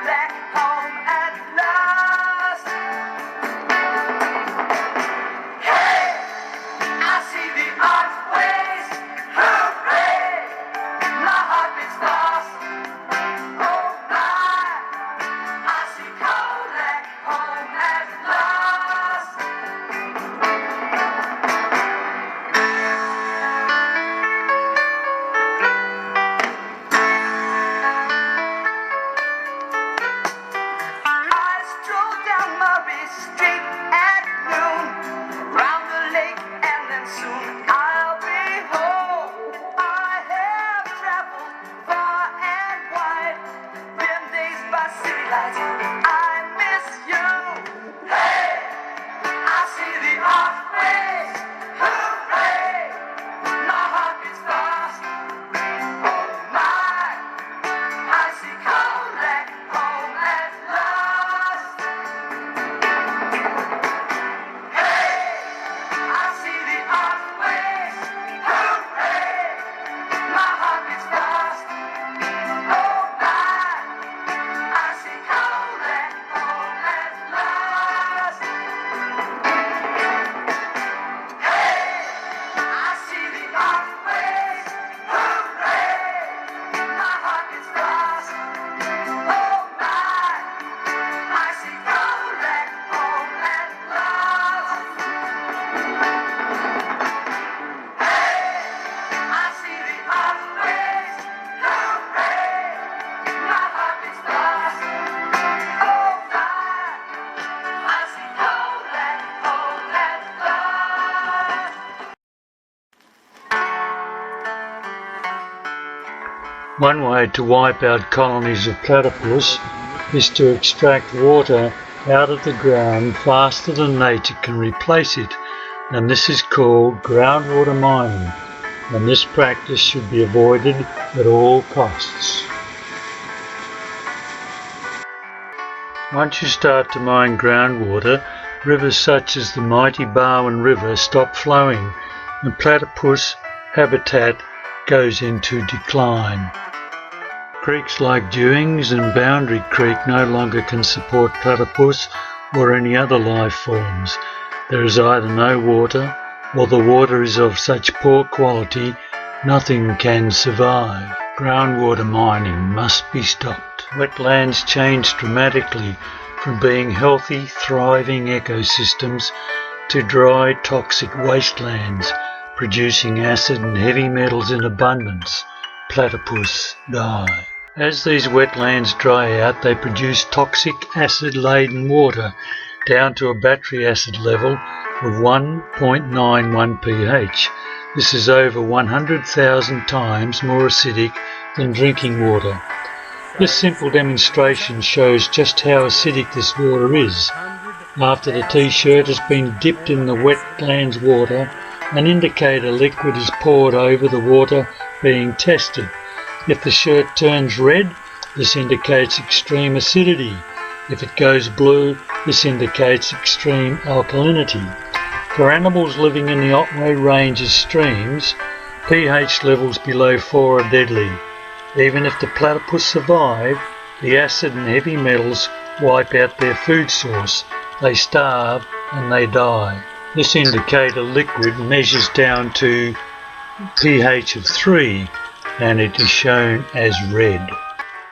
back home at last. Hey, I see the Otways, hooray! My heart beats fast. Oh my, I see Colac home at last. I stroll down Murray Street at noon, round the lake, and then soon I'll be home. I have traveled far and wide, been dazed by city lights. I miss you. Hey, I see the Otways, hooray! My heart beats fast. Oh my, I see Colac home at last. Hey, I see the Otways, hooray! My heart beats fast. Oh my, I see Colac home at last. Hey, I see the Otways, hooray! My heart beats fast. Oh my, I see Colac home at last. Hey, I see the Otways, hooray! My heart beats fast. Oh my, I see Colac home at last. One way to wipe out colonies of platypus is to extract water out of the ground faster than nature can replace it, and this is called groundwater mining, and this practice should be avoided at all costs. Once you start to mine groundwater, rivers such as the mighty Barwon River stop flowing, and platypus habitat goes into decline. Creeks like Dewings and Boundary Creek no longer can support platypus or any other life forms. There is either no water, or the water is of such poor quality nothing can survive. Groundwater mining must be stopped. Wetlands change dramatically from being healthy, thriving ecosystems to dry, toxic wastelands, producing acid and heavy metals in abundance. Platypus die. As these wetlands dry out, they produce toxic acid-laden water down to a battery acid level of 1.91 pH. This is over 100,000 times more acidic than drinking water. This simple demonstration shows just how acidic this water is. After the t-shirt has been dipped in the wetlands water, an indicator liquid is poured over the water being tested. If the shirt turns red, this indicates extreme acidity. If it goes blue, this indicates extreme alkalinity. For animals living in the Otway Ranges streams, pH levels below 4 are deadly. Even if the platypus survive, the acid and heavy metals wipe out their food source. They starve and they die. This indicator liquid measures down to pH of 3, and it is shown as red.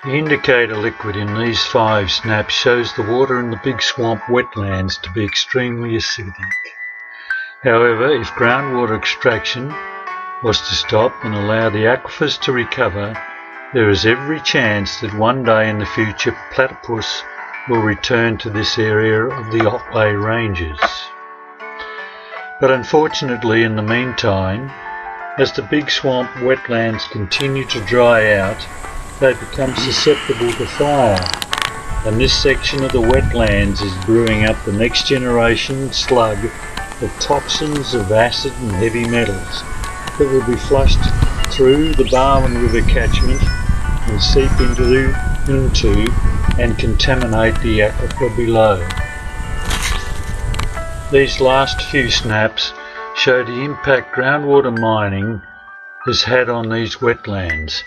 The indicator liquid in these 5 snaps shows the water in the Big Swamp wetlands to be extremely acidic. However, if groundwater extraction was to stop and allow the aquifers to recover, there is every chance that one day in the future platypus will return to this area of the Otway Ranges. But unfortunately, in the meantime, as the Big Swamp wetlands continue to dry out, they become susceptible to fire, and this section of the wetlands is brewing up the next generation slug of toxins of acid and heavy metals that will be flushed through the Barwon River catchment and seep into and contaminate the aquifer below. These last few snaps show the impact groundwater mining has had on these wetlands.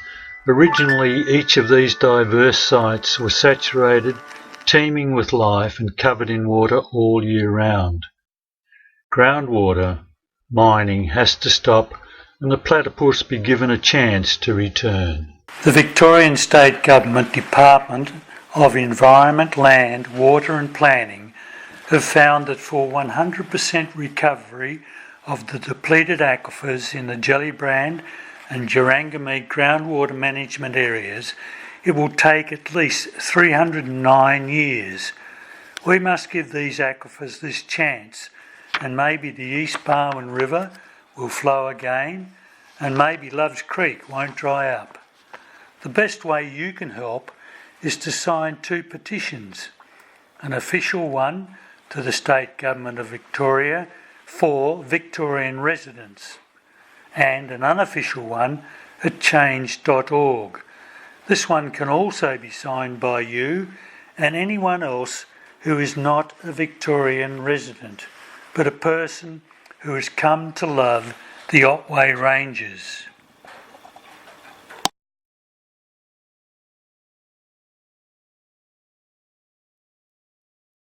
Originally, each of these diverse sites was saturated, teeming with life and covered in water all year round. Groundwater mining has to stop and the platypus be given a chance to return. The Victorian State Government Department of Environment, Land, Water and Planning have found that for 100% recovery of the depleted aquifers in the Gellibrand and Jurangamite groundwater management areas, it will take at least 309 years. We must give these aquifers this chance, and maybe the East Barwon River will flow again, and maybe Loves Creek won't dry up. The best way you can help is to sign 2 petitions, an official one to the State Government of Victoria for Victorian residents, and an unofficial one at change.org. This one can also be signed by you and anyone else who is not a Victorian resident, but a person who has come to love the Otway Ranges.